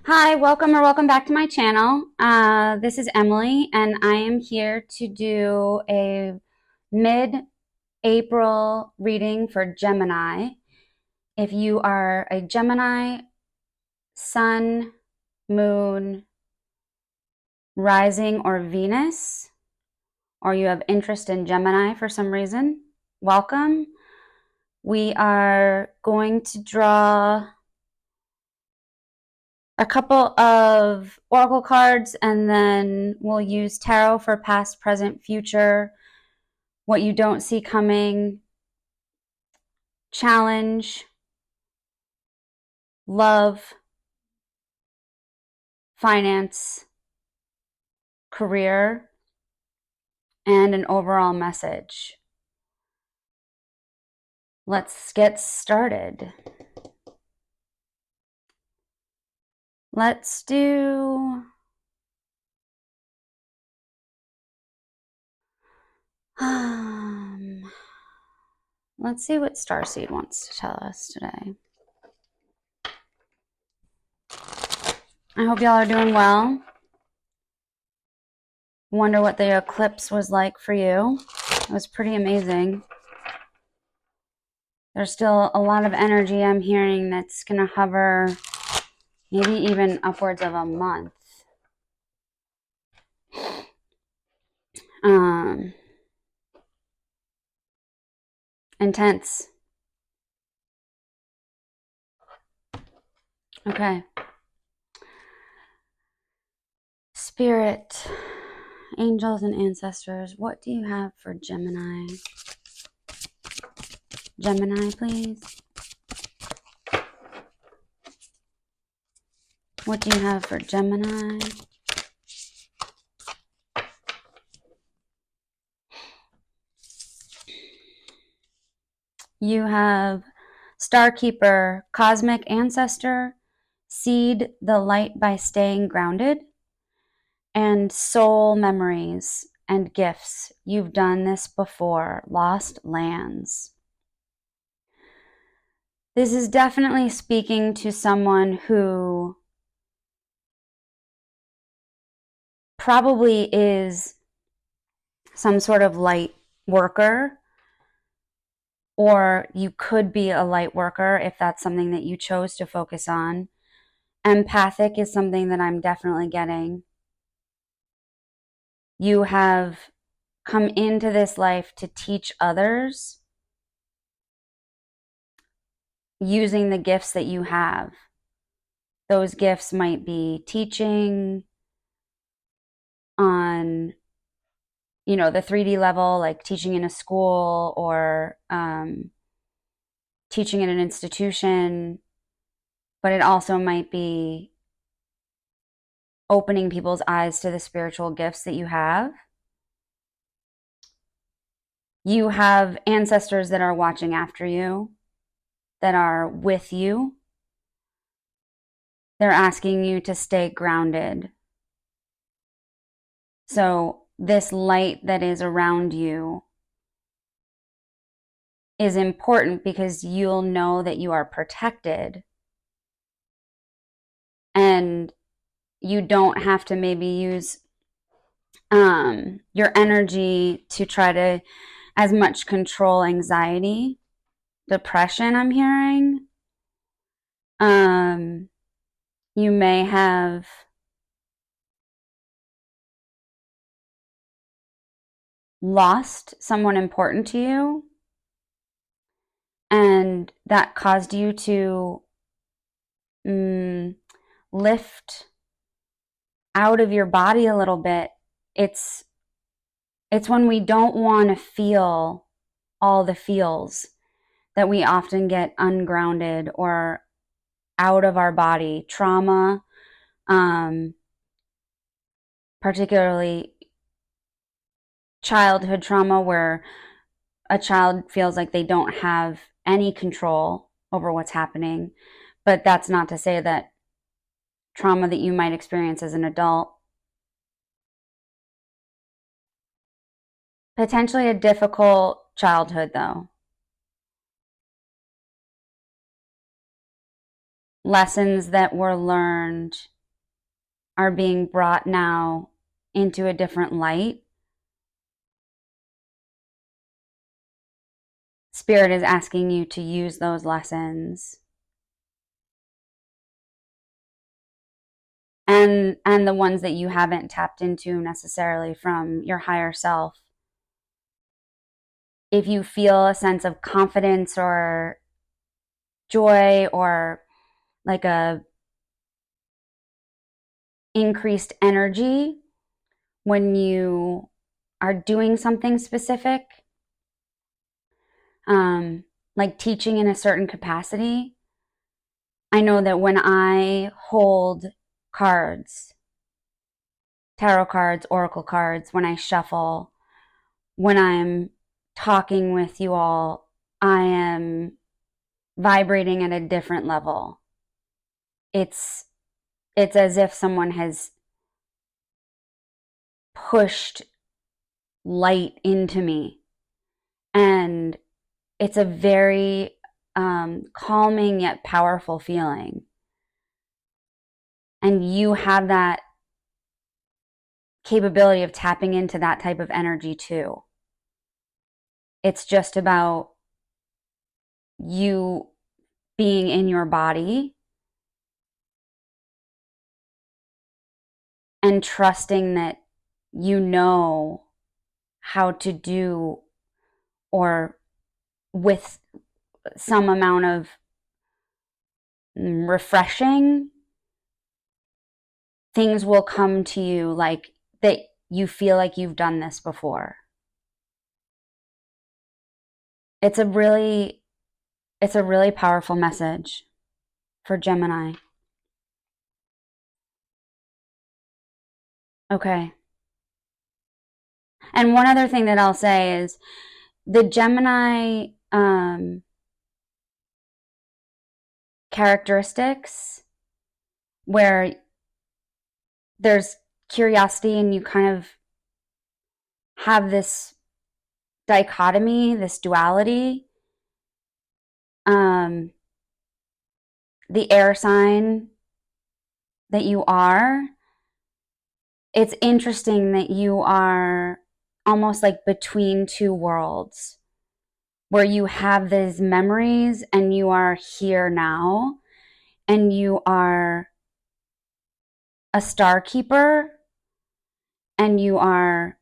Hi, welcome back to my channel. This is Emily, and I am here to do a mid-April reading for Gemini. If you are a Gemini, Sun, Moon, Rising, or Venus, or you have interest in Gemini for some reason, welcome. We are going to draw a couple of oracle cards, and then we'll use tarot for past, present, future, what you don't see coming, challenge, love, finance, career, and an overall message. Let's get started. Let's do let's see what Starseed wants to tell us today. I hope y'all are doing well. Wonder what the eclipse was like for you. It was pretty amazing. There's still a lot of energy I'm hearing that's going to hover maybe even upwards of a month. Intense. Okay. Spirit, angels, and ancestors, what do you have for Gemini? Gemini, please. What do you have for Gemini? You have Starkeeper, Cosmic Ancestor, Seed the Light by Staying Grounded, and Soul Memories and Gifts. You've done this before. Lost Lands. This is definitely speaking to someone who probably is some sort of light worker, or you could be a light worker if that's something that you chose to focus on. Empathic is something that I'm definitely getting. You have come into this life to teach others using the gifts that you have. Those gifts might be teaching on, the 3D level, like teaching in a school or teaching in an institution, but it also might be opening people's eyes to the spiritual gifts that you have. You have ancestors that are watching after you, that are with you. They're asking you to stay grounded. So this light that is around you is important because you'll know that you are protected, and you don't have to maybe use your energy to try to as much control anxiety, depression, I'm hearing. You may have lost someone important to you, and that caused you to lift out of your body a little bit. It's when we don't want to feel all the feels that we often get ungrounded or out of our body. Trauma, particularly childhood trauma, where a child feels like they don't have any control over what's happening. But that's not to say that trauma that you might experience as an adult, potentially a difficult childhood though, lessons that were learned are being brought now into a different light. Spirit is asking you to use those lessons and the ones that you haven't tapped into necessarily from your higher self. If you feel a sense of confidence or joy or like a increased energy when you are doing something specific, like teaching in a certain capacity, I know that when I hold cards, tarot cards, oracle cards, when I shuffle, when I'm talking with you all, I am vibrating at a different level. It's as if someone has pushed light into me, and it's a very calming yet powerful feeling. And you have that capability of tapping into that type of energy too. It's just about you being in your body and trusting that you know how to do, or with some amount of refreshing, things will come to you like that you feel like you've done this before. It's a really powerful message for Gemini. Okay. And one other thing that I'll say is the Gemini characteristics where there's curiosity and you kind of have this dichotomy, this duality. The air sign that you are, it's interesting that you are almost like between two worlds, where you have these memories and you are here now, and you are a star keeper and you are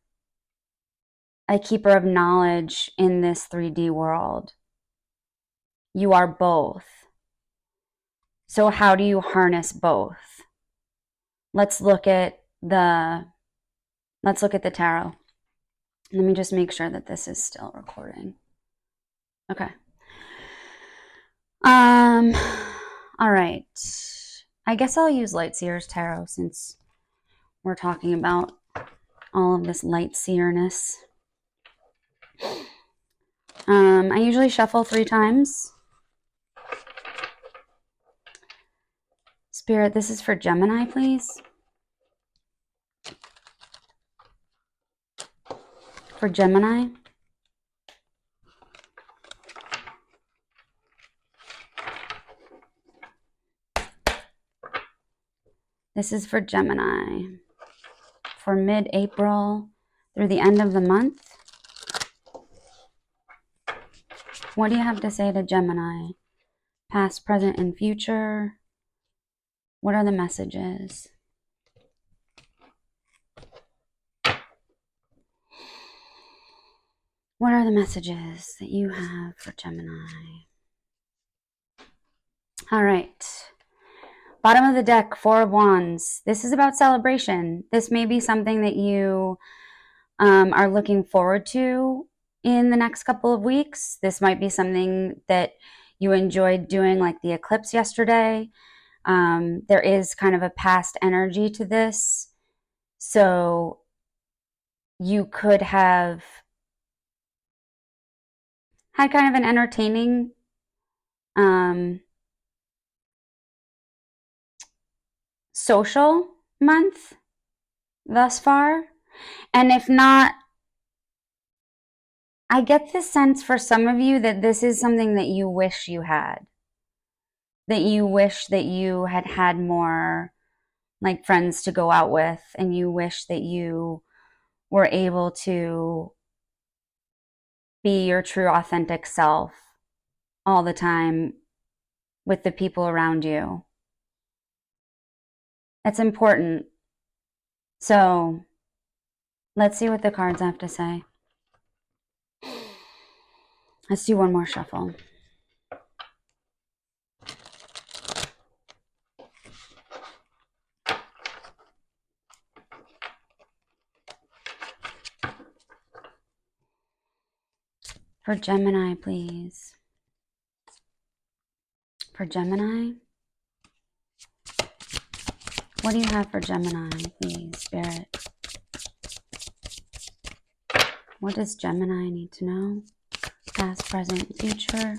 a keeper of knowledge in this 3D world. You are both. So how do you harness both? Let's look at the tarot. Let me just make sure that this is still recording. Okay. All right. I guess I'll use Lightseer's Tarot since we're talking about all of this Lightseerness. I usually shuffle 3 times. Spirit, this is for Gemini, please. For Gemini. This is for Gemini for mid-April through the end of the month. What do you have to say to Gemini? Past, present, and future. What are the messages? What are the messages that you have for Gemini? All right. Bottom of the deck, 4 of Wands. This is about celebration. This may be something that you are looking forward to in the next couple of weeks. This might be something that you enjoyed doing, like the eclipse yesterday. There is kind of a past energy to this. So you could have had kind of an entertaining social month thus far. And if not, I get the sense for some of you that this is something that you wish you had. That you wish that you had had more like friends to go out with, and you wish that you were able to be your true authentic self all the time with the people around you. It's important. So let's see what the cards have to say. Let's do one more shuffle. For Gemini, please. For Gemini? What do you have for Gemini, please, Spirit? What does Gemini need to know? Past, present, future.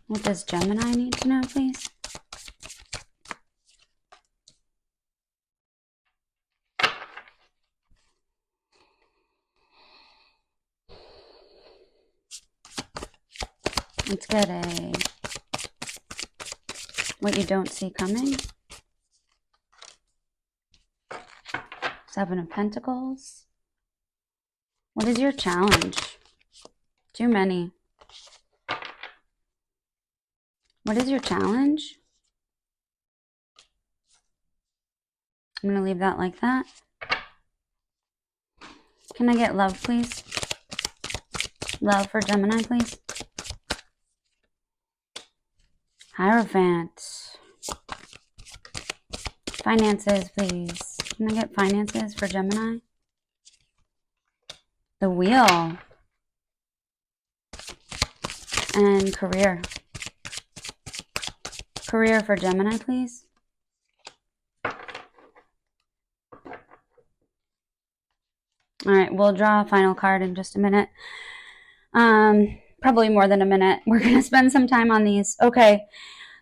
What does Gemini need to know, please? Let's get a what you don't see coming. Seven of Pentacles. What is your challenge? Too many. What is your challenge? I'm going to leave that like that. Can I get love, please? Love for Gemini, please. Hierophant. Finances, please. Can I get finances for Gemini? The Wheel. And career. Career for Gemini, please. All right, we'll draw a final card in just a minute. Probably more than a minute. We're going to spend some time on these. Okay,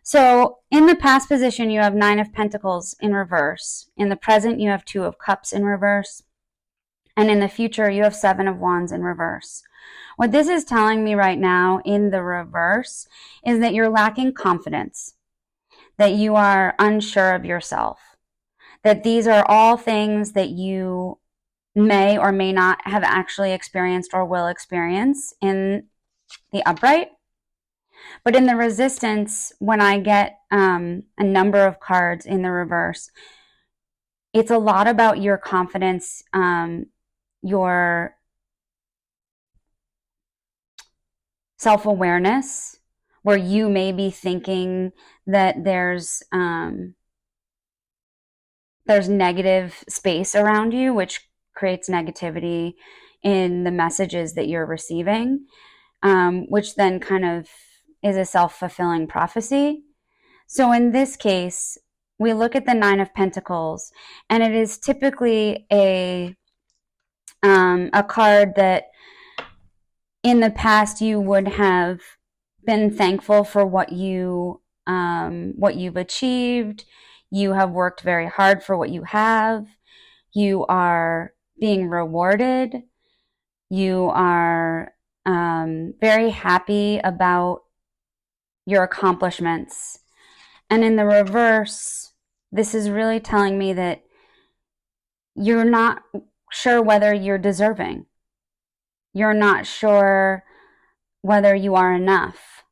so in the past position, you have Nine of Pentacles in reverse. In the present, you have Two of Cups in reverse. And in the future, you have Seven of Wands in reverse. What this is telling me right now in the reverse is that you're lacking confidence, that you are unsure of yourself, that these are all things that you may or may not have actually experienced or will experience in the upright. But in the resistance, when I get a number of cards in the reverse, it's a lot about your confidence, your self-awareness, where you may be thinking that there's negative space around you, which creates negativity in the messages that you're receiving, which then kind of is a self-fulfilling prophecy. So in this case, we look at the Nine of Pentacles, and it is typically a card that in the past you would have been thankful for what you've achieved. You have worked very hard for what you have. You are being rewarded. You are very happy about your accomplishments. And in the reverse, this is really telling me that you're not sure whether you're deserving. You're not sure whether you are enough.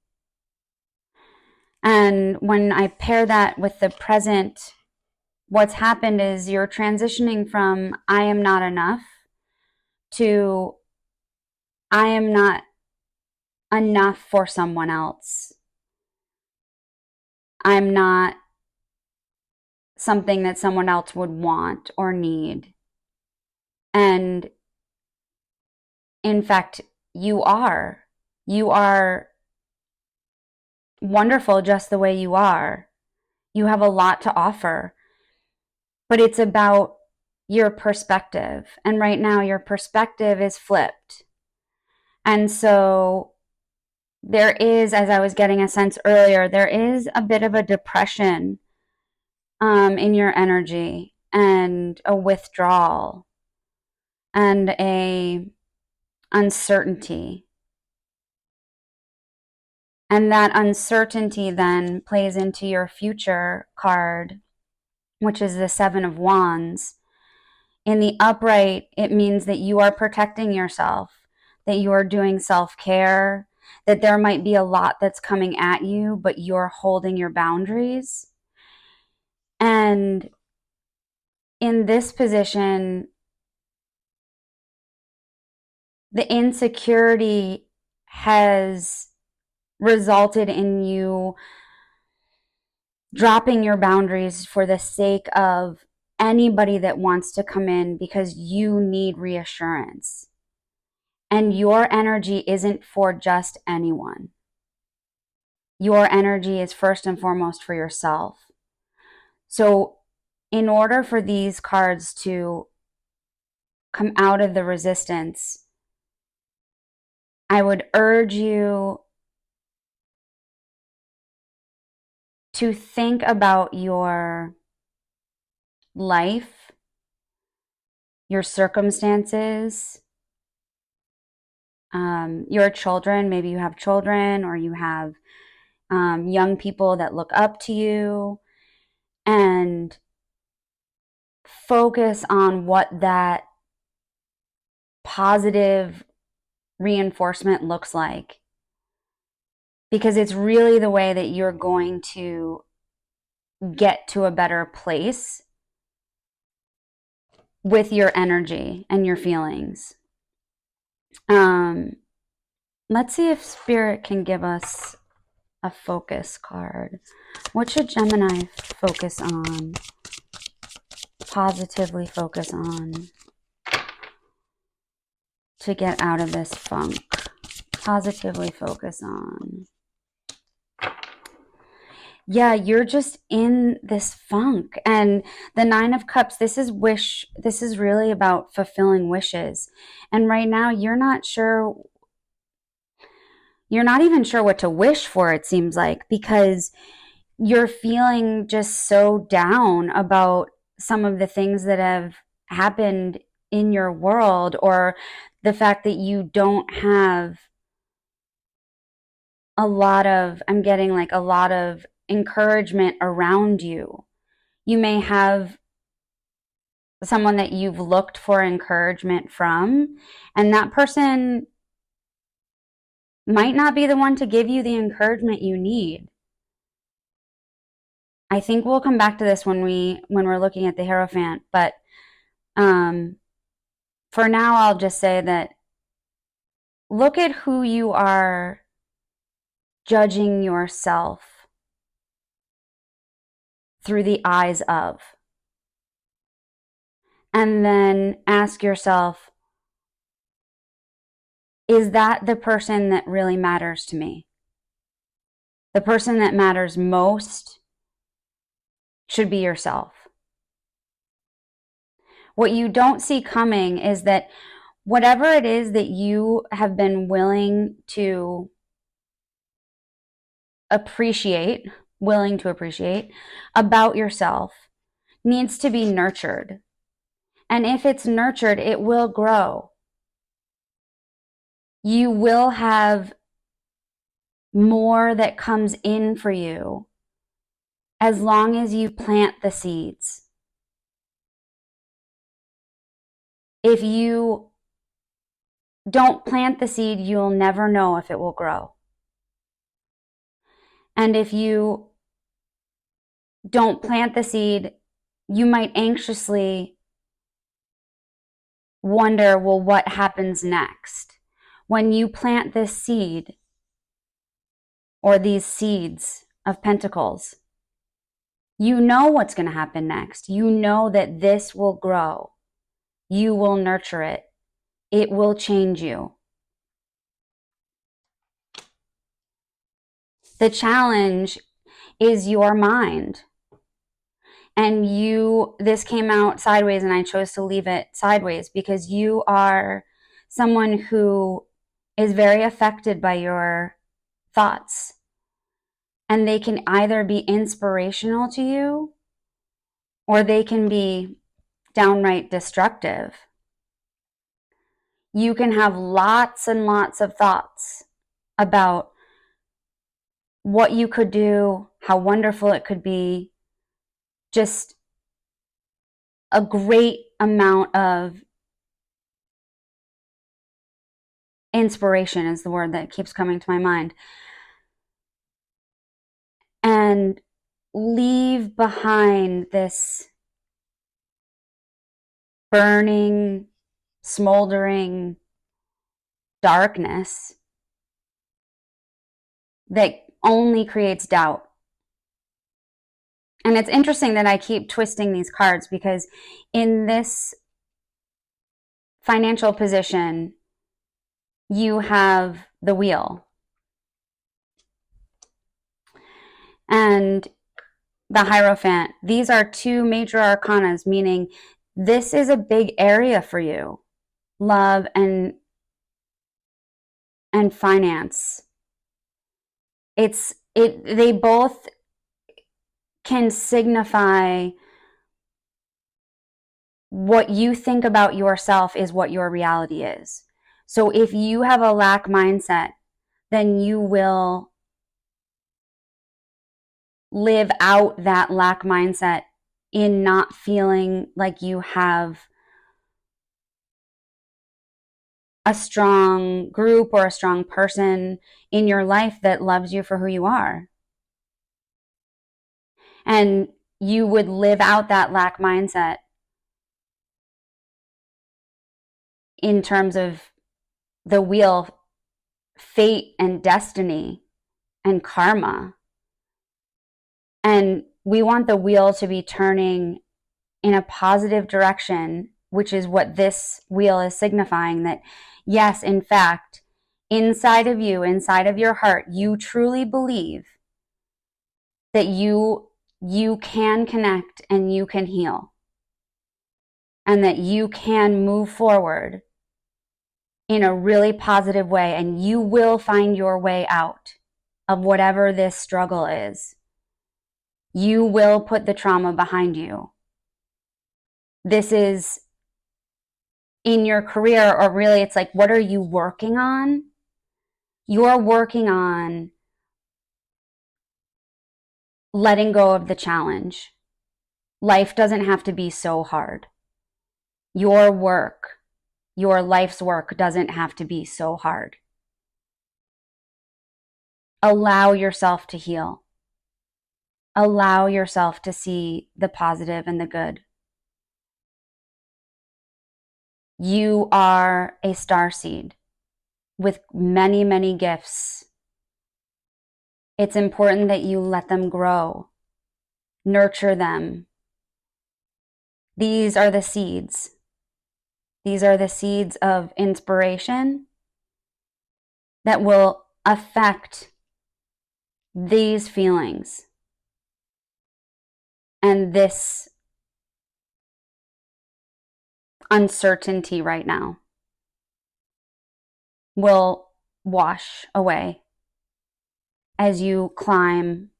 And when I pair that with the present, what's happened is you're transitioning from I am not enough to I am not enough for someone else. I'm not something that someone else would want or need. And in fact, you are. You are wonderful just the way you are. You have a lot to offer. But it's about your perspective. And right now, your perspective is flipped. And so there is, as I was getting a sense earlier, there is a bit of a depression in your energy, and a withdrawal, and a uncertainty. And that uncertainty then plays into your future card, which is the Seven of Wands. In the upright, it means that you are protecting yourself, that you are doing self-care, that there might be a lot that's coming at you, but you're holding your boundaries. And in this position, the insecurity has resulted in you dropping your boundaries for the sake of anybody that wants to come in, because you need reassurance. And your energy isn't for just anyone. Your energy is first and foremost for yourself. So in order for these cards to come out of the resistance, I would urge you to think about your life, your circumstances, your children. Maybe you have children, or you have young people that look up to you, and focus on what that positive reinforcement looks like, because it's really the way that you're going to get to a better place with your energy and your feelings. Let's see if Spirit can give us a focus card. What should Gemini focus on? Positively focus on to get out of this funk. Positively focus on. Yeah, you're just in this funk. And the Nine of Cups, this is wish. This is really about fulfilling wishes. And right now you're not sure. You're not even sure what to wish for, it seems like, because you're feeling just so down about some of the things that have happened in your world, or the fact that you don't have a lot of, I'm getting like a lot of encouragement around you. You may have someone that you've looked for encouragement from, and that person might not be the one to give you the encouragement you need. I think we'll come back to this when we're looking at the Hierophant, but for now I'll just say that look at who you are judging yourself through the eyes of. And then ask yourself, is that the person that really matters to me? The person that matters most should be yourself. What you don't see coming is that whatever it is that you have been willing to appreciate about yourself needs to be nurtured. And if it's nurtured, it will grow. You will have more that comes in for you as long as you plant the seeds. If you don't plant the seed, you'll never know if it will grow. And if you don't plant the seed, you might anxiously wonder, well, what happens next? When you plant this seed, or these seeds of pentacles, you know what's going to happen next. You know that this will grow. You will nurture it. It will change you. The challenge is your mind. And this came out sideways, and I chose to leave it sideways because you are someone who is very affected by your thoughts. And they can either be inspirational to you or they can be downright destructive. You can have lots and lots of thoughts about what you could do, how wonderful it could be, just a great amount of inspiration is the word that keeps coming to my mind. And leave behind this burning, smoldering darkness that only creates doubt. And it's interesting that I keep twisting these cards because in this financial position, you have the wheel. And the Hierophant. These are two major arcanas, meaning this is a big area for you. Love and finance. They both can signify what you think about yourself is what your reality is. So if you have a lack mindset, then you will live out that lack mindset in not feeling like you have a strong group or a strong person in your life that loves you for who you are. And you would live out that lack mindset in terms of the wheel, fate and destiny and karma. And we want the wheel to be turning in a positive direction, which is what this wheel is signifying, that yes, in fact, inside of you, inside of your heart, you truly believe that you can connect and you can heal, and that you can move forward in a really positive way, and you will find your way out of whatever this struggle is. You will put the trauma behind you. This is in your career, or really it's like, what are you working on? You're working on letting go of the challenge. Life doesn't have to be so hard. Your work, your life's work doesn't have to be so hard. Allow yourself to heal. Allow yourself to see the positive and the good. You are a starseed with many, many gifts. It's important that you let them grow, nurture them. These are the seeds. These are the seeds of inspiration that will affect these feelings and this uncertainty right now will wash away as you climb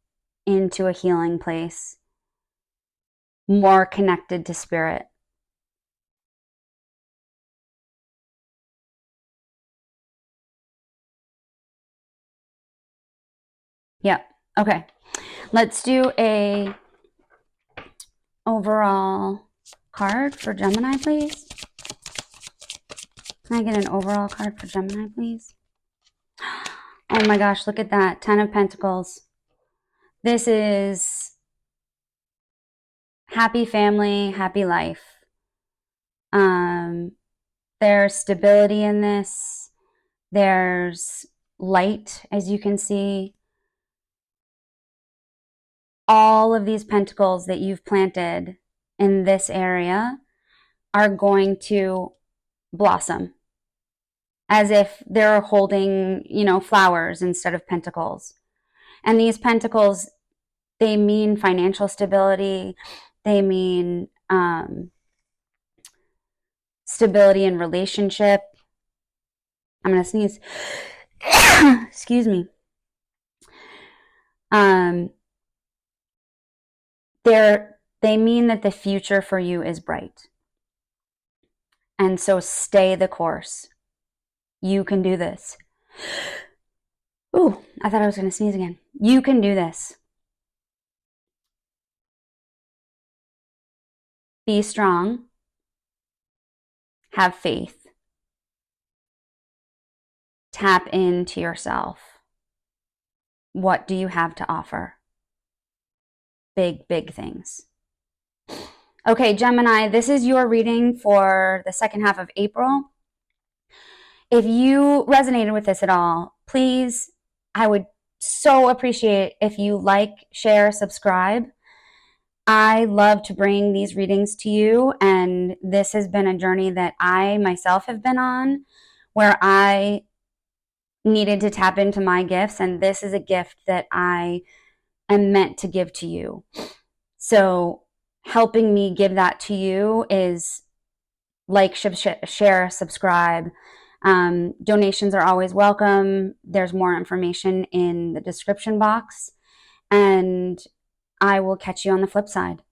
into a healing place, more connected to spirit. Yep. Okay. Let's do a overall card for Gemini, please. Can I get an overall card for Gemini, please? Oh my gosh, look at that. 10 of Pentacles. This is happy family, happy life. There's stability in this. There's light, as you can see. All of these pentacles that you've planted in this area are going to blossom as if they're holding, flowers instead of pentacles. And these pentacles, they mean financial stability. They mean stability in relationship. I'm going to sneeze. Excuse me. Um, they mean that the future for you is bright. And so stay the course. You can do this. Ooh, I thought I was going to sneeze again. You can do this. Be strong. Have faith. Tap into yourself. What do you have to offer? Big, big things. Okay, Gemini, this is your reading for the second half of April. If you resonated with this at all, please, I would so appreciate if you like, share, subscribe. I love to bring these readings to you, and this has been a journey that I myself have been on where I needed to tap into my gifts, and this is a gift that I am meant to give to you. So helping me give that to you is like, share, subscribe. Donations are always welcome. There's more information in the description box, and I will catch you on the flip side.